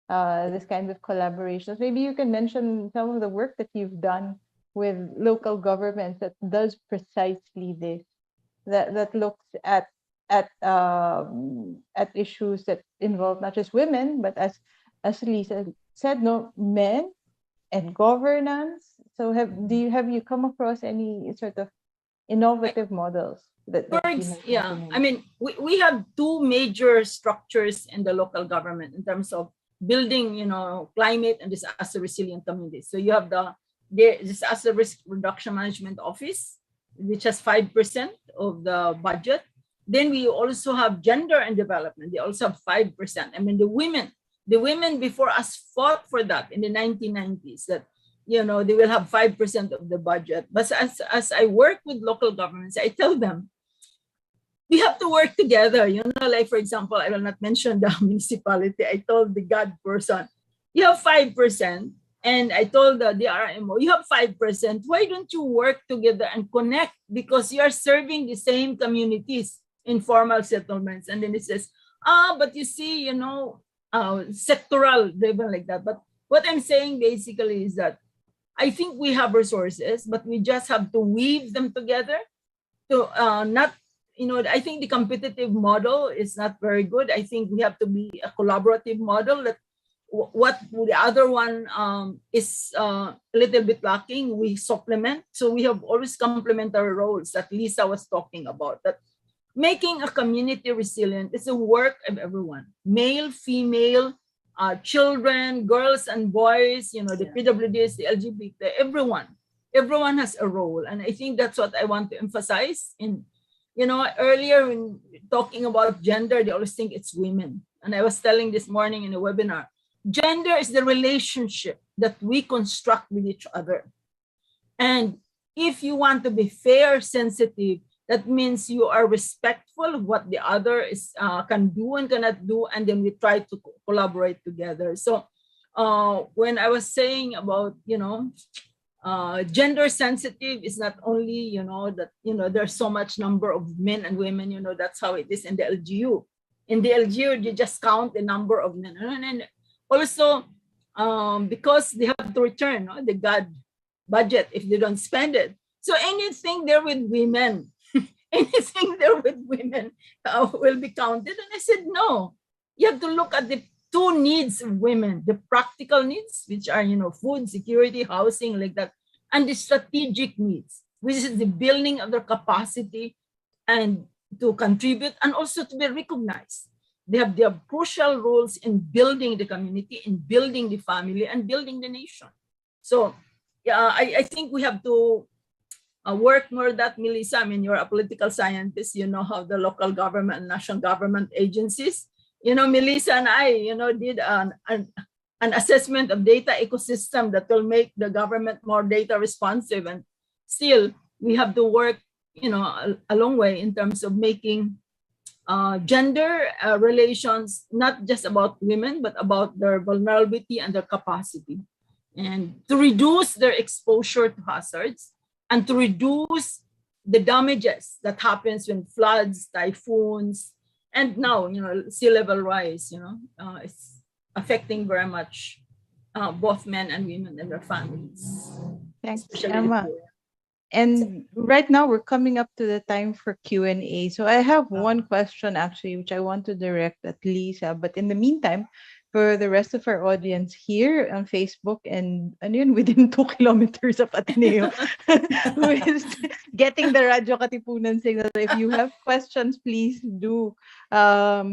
this kinds of collaborations. Maybe you can mention some of the work that you've done with local governments that does precisely this, that looks at issues that involve not just women, but as Lisa said, no, men and governance. So have you come across any sort of innovative models that yeah, I mean, we have two major structures in the local government in terms of building, climate and disaster resilient communities. So you have the Disaster Risk Reduction Management Office, which has 5% of the budget. Then we also have gender and development. They also have 5%. I mean, the women before us fought for that in the 1990s, that, they will have 5% of the budget. But as I work with local governments, I tell them, we have to work together. Like, for example, I will not mention the municipality. I told the God person, you have 5%. And I told the RMO, you have 5%. Why don't you work together and connect? Because you are serving the same communities, informal settlements. And then it says, but you see, sectoral driven like that. But what I'm saying basically is that I think we have resources, but we just have to weave them together to not, I think the competitive model is not very good. I think we have to be a collaborative model that what the other one is a little bit lacking, we supplement. So we have always complementary roles that Lisa was talking about, that making a community resilient is a work of everyone, male, female, children, girls and boys, the PWDs, the LGBT, everyone has a role. And I think that's what I want to emphasize. In, earlier when talking about gender, they always think it's women. And I was telling this morning in a webinar, gender is the relationship that we construct with each other. And if you want to be fair, sensitive, that means you are respectful of what the other is can do and cannot do, and then we try to collaborate together. So when I was saying about, gender sensitive is not only, that, there's so much number of men and women, that's how it is in the LGU. In the LGU, you just count the number of men. And also, because they have to return the God budget if they don't spend it. So anything there with women, will be counted. And I said, no, you have to look at the two needs of women, the practical needs, which are, food, security, housing, like that, and the strategic needs, which is the building of their capacity and to contribute and also to be recognized. They have crucial roles in building the community, in building the family, and building the nation. So I think we have to work more that, Melissa. I mean, you're a political scientist, you know how the local government and national government agencies, Melissa and I, did an assessment of data ecosystem that will make the government more data responsive. And still, we have to work, a long way in terms of making gender relations not just about women, but about their vulnerability and their capacity, and to reduce their exposure to hazards, and to reduce the damages that happens when floods, typhoons, and now, sea level rise, it's affecting very much both men and women and their families. Thanks, especially Emma. And right now we're coming up to the time for Q&A. So I have one question actually, which I want to direct at Lisa. But in the meantime, for the rest of our audience here on Facebook and ano yun, within 2 kilometers of Ateneo, who is getting the Radyo Katipunan signal. If you have questions, please do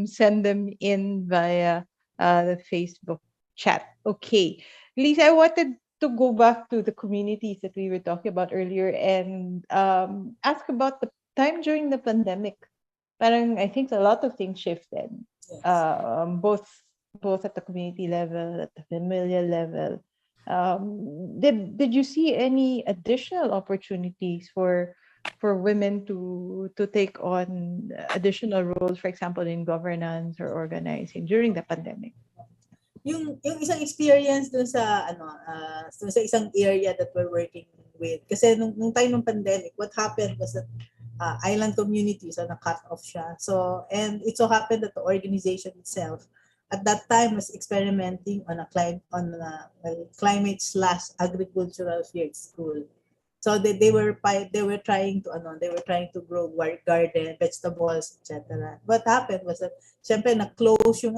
send them in via the Facebook chat. Okay. Lisa, I wanted to go back to the communities that we were talking about earlier and ask about the time during the pandemic. Parang I think a lot of things shifted, Yes. Both at the community level, at the familial level. Did you see any additional opportunities for women to take on additional roles, for example, in governance or organizing during the pandemic? Yung isang experience dun sa dun sa isang area that we're working with, kasi nung time ng pandemic, what happened was that island communities are na-cut off siya. So, and it so happened that the organization itself at that time was experimenting on a climate/agricultural field school. So they were trying to grow garden, vegetables, etc. What happened was that syempre close yung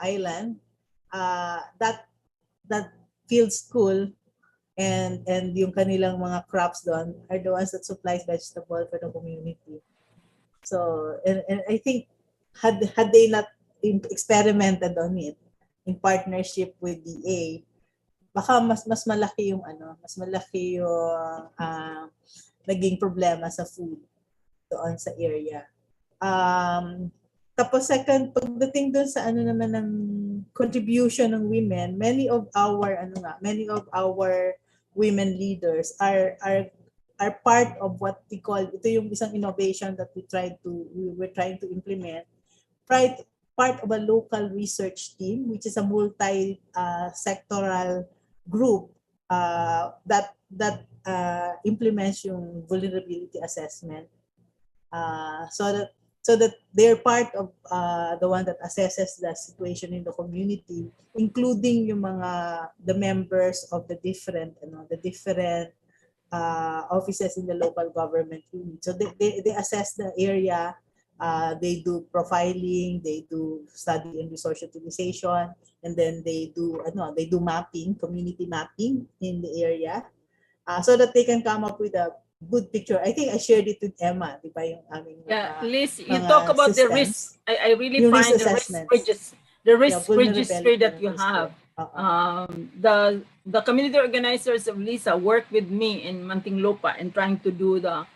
island, that field school and yung kanilang mga crops doon are the ones that supplies vegetable for the community. So and I think had they not experimented on it in partnership with DA, baka mas malaki yung naging problema sa food doon sa area. Tapos second, pagdating doon sa naman ng contribution ng women, many of our women leaders are part of what we call, ito yung isang innovation that we were trying to implement, part of a local research team, which is a multi-sectoral group that implements yung vulnerability assessment. So that they're part of the one that assesses the situation in the community, including yung the members of the different offices in the local government unit. So they assess the area, they do profiling, they do study and resource utilization, and then they do mapping, community mapping in the area, so that they can come up with a good picture. I think I shared it with Emma, di ba, yung aming Liz, you talk about systems. The risk. I really find the risk registry that you have. The community organizers of Lisa work with me in Muntinlupa and trying to do the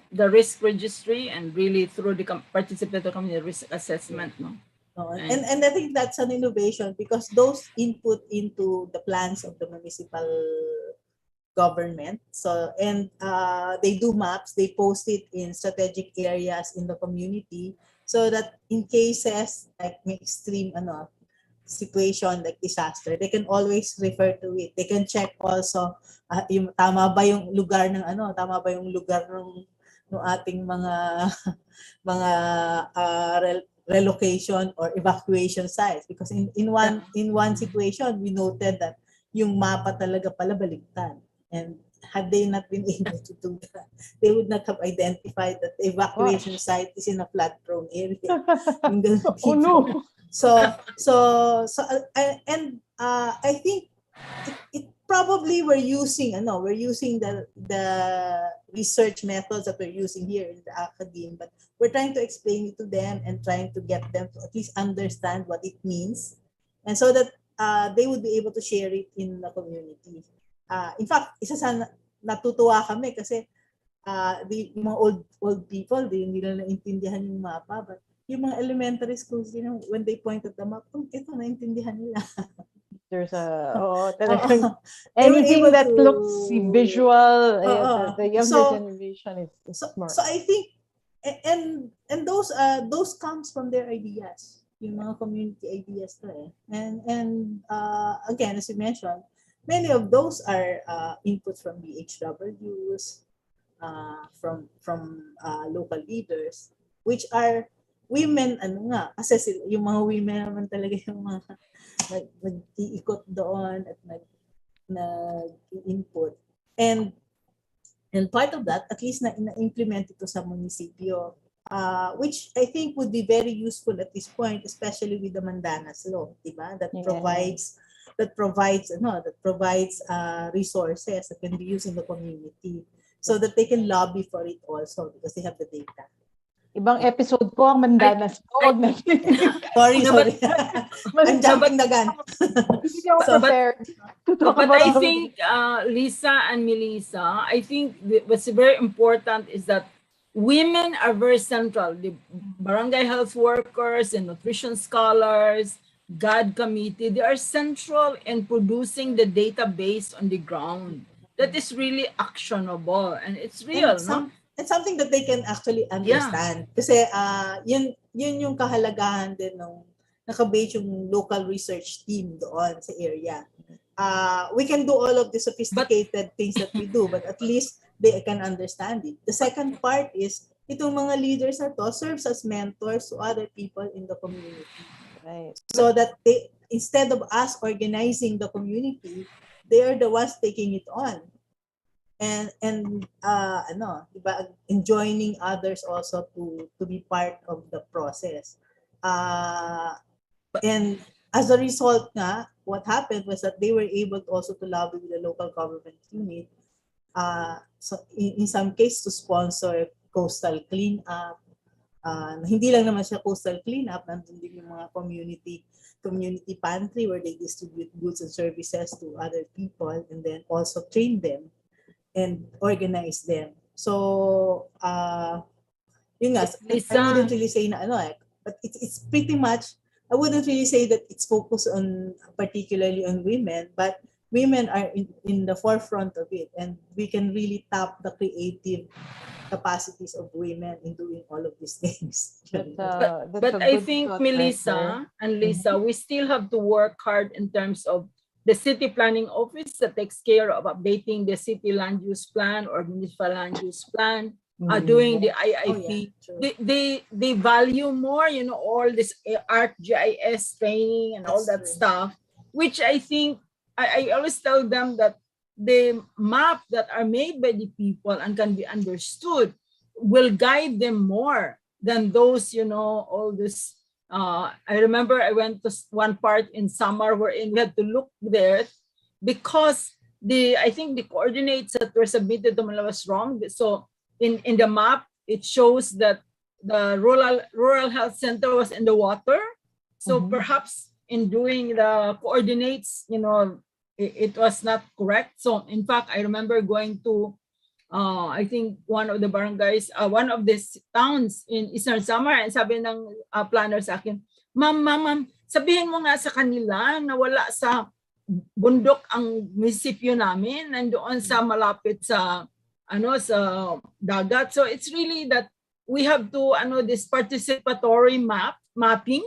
risk registry and really through the participatory community risk assessment. No? And I think that's an innovation because those input into the plans of the municipal government. So, and they do maps, they post it in strategic areas in the community so that in cases like extreme situation like disaster, they can always refer to it. They can check also yung tama ba yung lugar ng ating mga relocation or evacuation sites, because in one situation we noted that yung mapa talaga pala baliktad. And had they not been able to do that, they would not have identified that the evacuation site is in a flood-prone area. Oh no! I think it probably we're using the research methods that we're using here in the academe, but we're trying to explain it to them and trying to get them to at least understand what it means, and so that they would be able to share it in the community. In fact, isa sa natutuwa kami kasi yung mga old people, hindi nila naintindihan yung mapa, but yung mga elementary schools, when they point at the map, ito naintindihan nila. There's anything that looks visual, the younger generation is smart. So I think, and those comes from their ideas, yung mga community ideas to and again, as you mentioned, many of those are inputs from BHWs, from local leaders, which are women, kasi yung mga women naman talaga yung mga nag-iikot doon at input. And part of that, at least na-implement ito sa munisipyo, which I think would be very useful at this point, especially with the Mandanas Law, diba? That provides resources that can be used in the community so that they can lobby for it also because they have the data. Ibang episode po ang Mandanas. Sorry. I'm jumping the gun. But I think, Lisa and Melissa, I think what's very important is that women are very central. The barangay health workers and nutrition scholars, GAD committee, they are central in producing the database on the ground. That is really actionable and it's real, no? It's something that they can actually understand. Kasi yun yung kahalagahan din nung nakabase yung local research team doon sa area. We can do all of the sophisticated things that we do, but at least they can understand it. The second part is itong mga leaders na to serves as mentors to other people in the community. Right. So that they, instead of us organizing the community, they are the ones taking it on. And diba, and joining others also to be part of the process. And as a result nga, what happened was that they were able also to lobby with the local government unit, so in some cases to sponsor coastal cleanup. Hindi lang naman siya coastal cleanup, nandun din yung mga community pantry where they distribute goods and services to other people and then also train them and organize them. So, yun nga, I wouldn't really say na but it's pretty much, I wouldn't really say that it's focused on particularly on women, but women are in the forefront of it, and we can really tap the creative capacities of women in doing all of these things. But I think, Melissa and Lisa, we still have to work hard in terms of the city planning office that takes care of updating the city land use plan or municipal land use plan, doing the IIP. They value more, all this ArcGIS training and all that stuff, which I think, I always tell them that the map that are made by the people and can be understood will guide them more than those, all this. I remember I went to one part in summer wherein we had to look there because I think the coordinates that were submitted to Manila was wrong. So in the map, it shows that the rural health center was in the water. So perhaps in doing the coordinates, it was not correct. So in fact, I remember going to I think one of the barangays, one of these towns in Eastern Samar, and sabi ng planner sa akin, Ma'am, sabihin mo nga sa kanila na wala sa bundok ang munisipyo namin, nandoon sa malapit sa sa dagat. So it's really that we have to this participatory mapping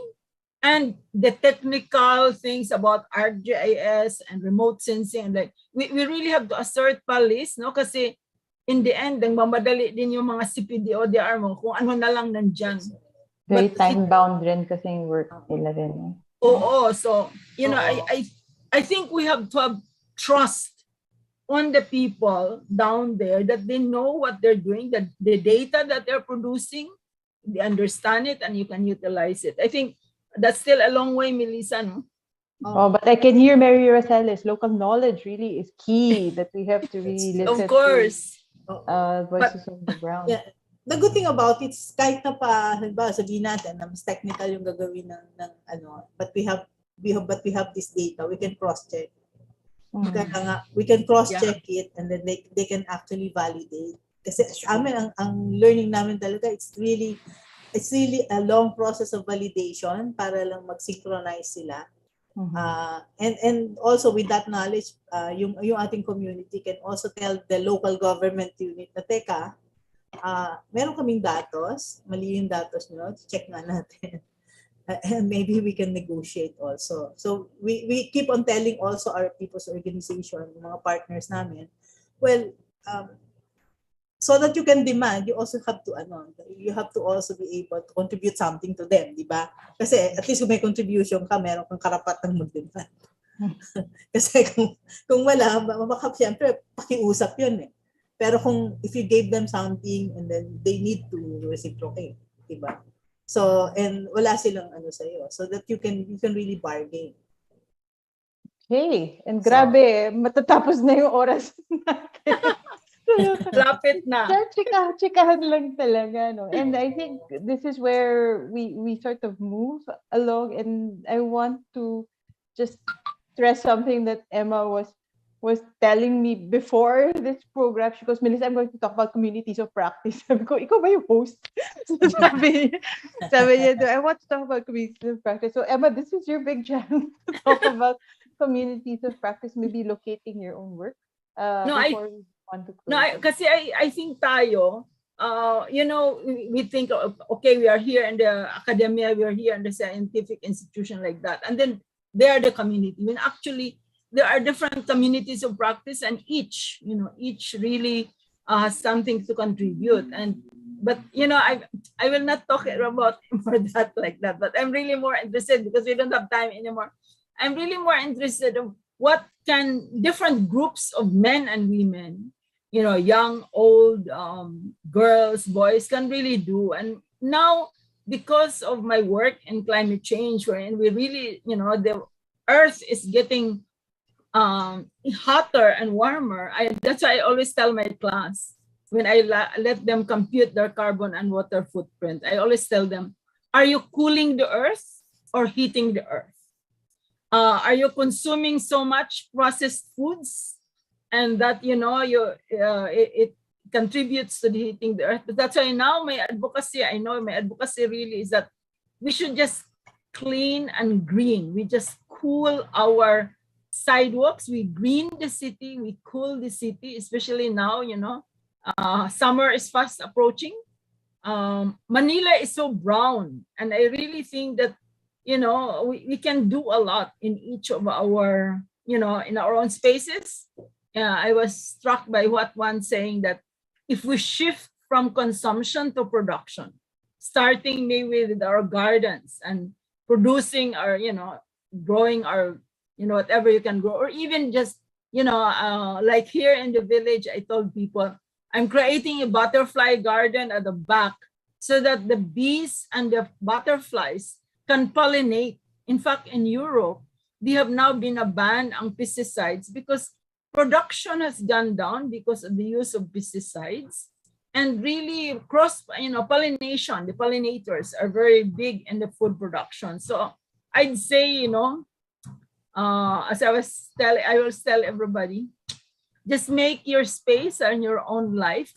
and the technical things about ArcGIS and remote sensing, and like we really have to assert police, no, kasi in the end, ang mamadali din yung mga CPDODR mo kung ano na lang nandyan. Very time-bound rin kasi yung work nila rin. Oo. So, I think we have to have trust on the people down there that they know what they're doing, that the data that they're producing, they understand it and you can utilize it. I think that's still a long way, Melissa, no? Oh, but I can hear Mary Roseles. Local knowledge really is key that we have to really listen of course. Voices on the ground. Yeah. The good thing about it is kahit na pa, halimbawa sabihin natin na mas technical yung gagawin ng but we have this data, we can cross-check. We can cross-check it and then they can actually validate. Kasi amin ang learning namin talaga, it's really a long process of validation para lang mag-synchronize sila. And also with that knowledge, yung ating community can also tell the local government unit na teka, meron kaming datos, mali yung datos nyo, check nga natin. And maybe we can negotiate also. So we keep on telling also our people's organization, mga partners namin, well, so that you can demand, you also have to you have to also be able to contribute something to them, di ba? Kasi at least kung may contribution ka, meron kang karapatang mag-demand. Kasi kung wala, baka siyempre pakiusap yun eh. Pero kung if you gave them something and then they need to reciprocate, diba? So, and wala silang ano sa'yo. So that you can really bargain. Hey, and grabe, matatapos na yung oras natin. Lapit na. Chikahan lang talaga, no? And I think this is where we sort of move along, and I want to just stress something that Emma was telling me before this program. She goes, Melissa, I'm going to talk about communities of practice. Sabi ko, ikaw ba yung host? So sabi niya, I want to talk about communities of practice. So Emma, this is your big chance to talk about communities of practice, maybe locating your own work before we want to close. Kasi I think tayo, you know, we think, okay, we are here in the academia, we are here in the scientific institution like that. And then they are the community. I mean, actually, there are different communities of practice, and each really has something to contribute. But you know, I will not talk about for that like that. But I'm really more interested, because we don't have time anymore. I'm really more interested in what can different groups of men and women, you know, young, old, girls, boys, can really do. And now, because of my work in climate change, wherein we really, you know, the earth is getting hotter and warmer. That's why I always tell my class, when I let them compute their carbon and water footprint, I always tell them, are you cooling the earth or heating the earth? Are you consuming so much processed foods, and that, you know, it contributes to the heating the earth? But that's why now my advocacy really is that we should just clean and green. We just cool our sidewalks, we green the city, we cool the city, especially now, you know, summer is fast approaching. Manila is so brown, and I really think that, you know, we can do a lot in each of our, you know, in our own spaces. I was struck by what one saying, that if we shift from consumption to production, starting maybe with our gardens and producing our, you know, growing our, you know, whatever you can grow, or even just, you know, like here in the village, I told people, I'm creating a butterfly garden at the back so that the bees and the butterflies can pollinate. In fact, in Europe, they have now been banned on pesticides because production has gone down because of the use of pesticides. And really pollination, the pollinators are very big in the food production. So I'd say, you know, as I will tell everybody, just make your space and your own life,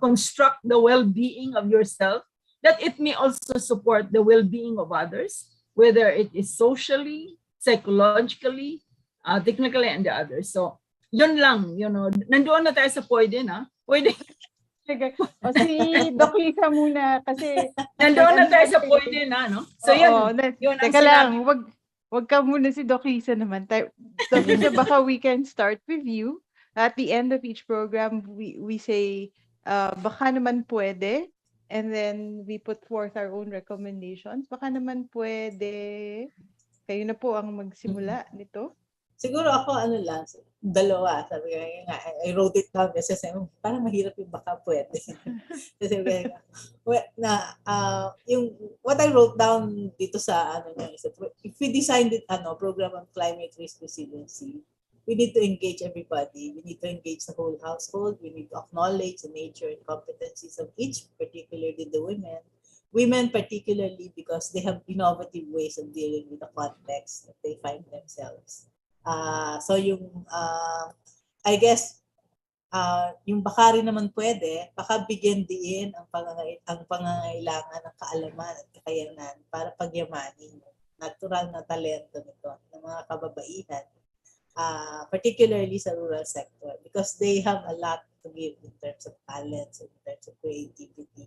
construct the well-being of yourself, that it may also support the well-being of others, whether it is socially, psychologically, technically, and the others. So, yun lang, you know, nandoon na tayo sa pwede na. Pwede. O si Doc Liza muna, kasi nandoon na tayo sa pwede na, no? So, yun teka lang, wag ka muna, si Doc Liza naman. Doc Liza, baka we can start with you. At the end of each program, we say, baka naman pwede. And then we put forth our own recommendations. Baka naman pwede. Kayo na po ang magsimula nito. Siguro ako, dalawa. Sabi ko nga, I wrote it down kasi parang mahirap yung baka pwede. Kasi yung what I wrote down dito sa is that if we designed it program on climate risk resiliency, we need to engage everybody. We need to engage the whole household. We need to acknowledge the nature and competencies of each, particularly the women. Women particularly because they have innovative ways of dealing with the context that they find themselves. So yung, I guess, yung baka rin naman pwede, baka bigyan diin ang pangangailangan ng kaalaman at kakayanan para pagyamanin natural na talento nito ng mga kababaihan. Particularly sa rural sector, because they have a lot to give in terms of talents, in terms of creativity.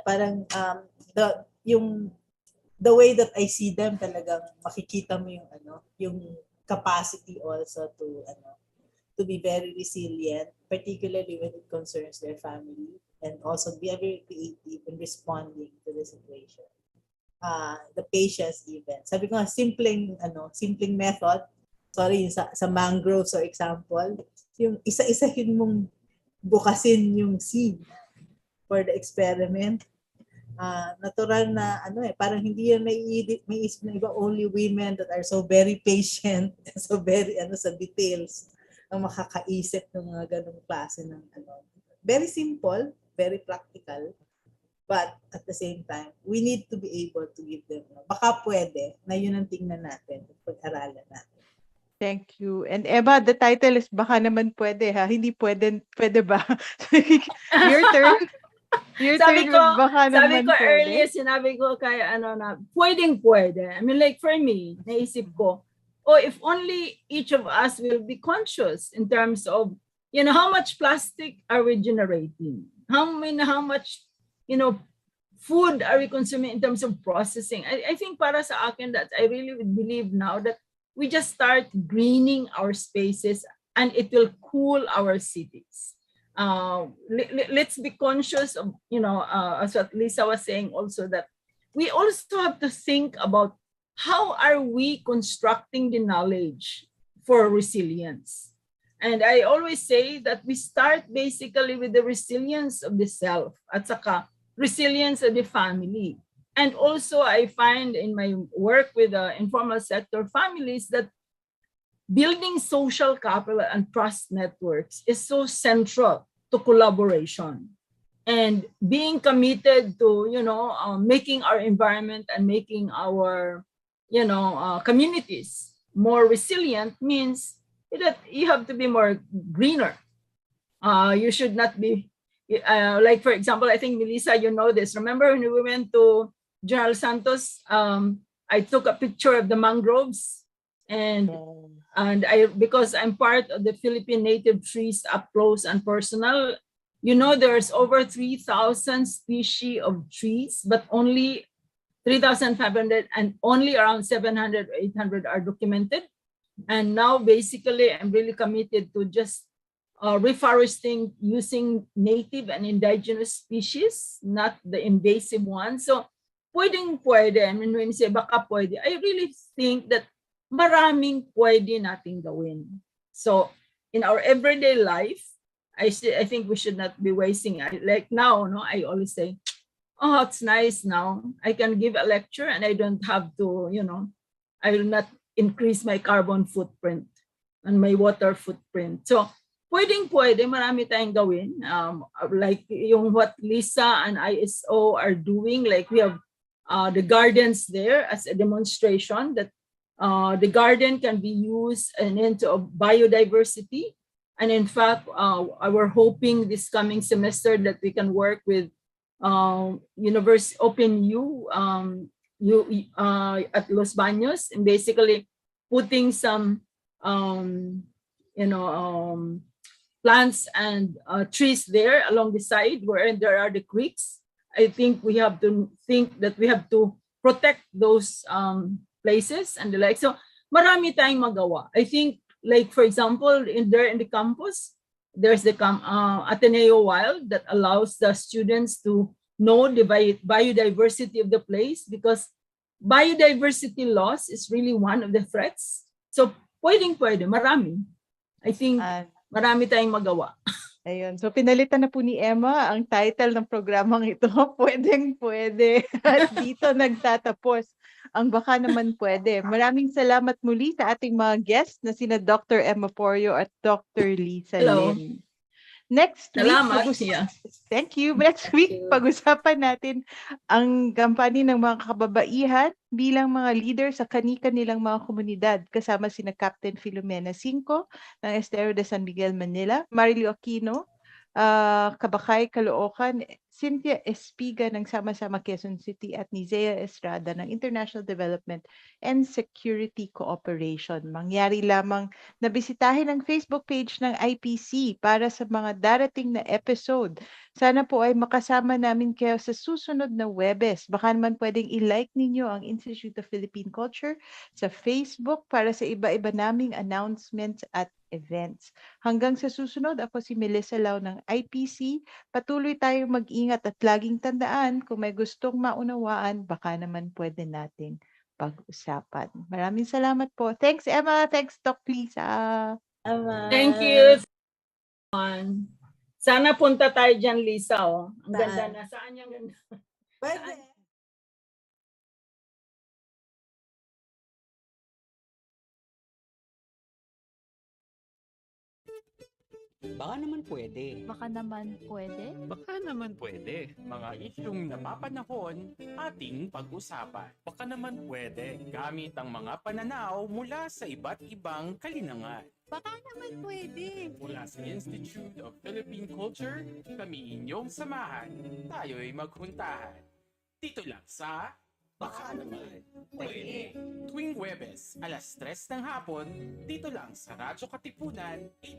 Parang the way that I see them, talagang makikita mo yung capacity also to be very resilient, particularly when it concerns their family, and also be very creative in responding to the situation. the patients even. Sabi ko nga, simpleng method, sorry, sa mangroves or example, yung isa-isahin mong bukasin yung seed for the experiment. Natural na parang hindi yan may isip na iba, only women that are so very patient, so very sa details ang makakaisip ng mga ganong klase ng very simple, very practical, but at the same time we need to be able to give them baka pwede na yun ang tingnan natin, pag-aralan natin. Thank you. And Emma, the title is Baka Naman Pwede, ha? Hindi pwede ba? Your turn. Sabi ko Pwede. earlier, sinabi ko kay pwede. I mean, like for me, naisip ko, if only each of us will be conscious in terms of, how much plastic are we generating? How much, food are we consuming in terms of processing? I think para sa akin that I really would believe now that we just start greening our spaces and it will cool our cities. Let's be conscious of, as what Lisa was saying also, that we also have to think about how are we constructing the knowledge for resilience. And I always say that we start basically with the resilience of the self at saka resilience of the family. And also I find in my work with the informal sector families that building social capital and trust networks is so central to collaboration and being committed to, making our environment and making our, communities more resilient means that you have to be more greener. You should not be, like for example, I think Melissa, you know this. Remember when we went to General Santos, I took a picture of the mangroves and because I'm part of the Philippine native trees up close and personal, there's over 3,000 species of trees, but only 3,500 and only around 700 or 800 are documented. And now basically I'm really committed to just reforesting using native and indigenous species, not the invasive ones. So pwede. I mean, when you say baka pwede, I really think that maraming pwede nating gawin. So in our everyday life, I think we should not be wasting. Like now, I always say, it's nice now. I can give a lecture and I don't have to, I will not increase my carbon footprint and my water footprint. So pwede, marami tayong gawin. Like yung what Lisa and ISO are doing, like we have the gardens there as a demonstration that the garden can be used and into biodiversity. And in fact, we're hoping this coming semester that we can work with University Open U at Los Baños and basically putting some, plants and trees there along the side where there are the creeks. I think we have to think that we have to protect those places and the like. So marami tayong magawa. I think, like for example, in the campus, there's the Ateneo Wild that allows the students to know the biodiversity of the place, because biodiversity loss is really one of the threats. So pwede, marami. I think marami tayong magawa. Ayun. So pinalitan na po ni Emma ang title ng programang ito, Pwede. At dito nagtatapos ang Baka Naman Pwede. Maraming salamat muli sa ating mga guests na sina Dr. Emma Porio at Dr. Liza Lim. Next week, thank you. Next week, pag-usapan natin ang gampanin ng mga kababaihan bilang mga leader sa kani-kanilang mga komunidad, kasama sina Captain Filomena Cinco ng Estero de San Miguel, Manila, Marilio Aquino, Kabakay, Caloocan, Cynthia Espiga ng Sama-Sama Quezon City at Nizea Estrada ng International Development and Security Cooperation. Mangyari lamang na bisitahin ang Facebook page ng IPC para sa mga darating na episode. Sana po ay makasama namin kayo sa susunod na Webes. Baka naman pwedeng i-like ninyo ang Institute of Philippine Culture sa Facebook para sa iba-iba naming announcements at events. Hanggang sa susunod, ako si Melissa Lau ng IPC. Patuloy tayong mag-ingat at laging tandaan kung may gustong maunawaan, baka naman pwede natin pag-usapan. Maraming salamat po. Thanks, Emma. Thanks, Doc Lisa. Thank you. Sana punta tayo dyan, Lisa. Oh. Ang Saan? ganda na. Saan yung ganda? Pwede. Baka naman pwede. Baka naman pwede. Baka naman pwede. Mga isyong napapanahon, ating pag-usapan. Baka naman pwede. Gamit ang mga pananaw mula sa iba't ibang kalinangan. Baka naman pwede. Mula sa Institute of Philippine Culture, kami inyong samahan. Tayo'y maghuntahan. Dito lang sa Baka naman pwede. Tuwing Huwebes, alas 3 ng hapon, dito lang sa Radyo Katipunan,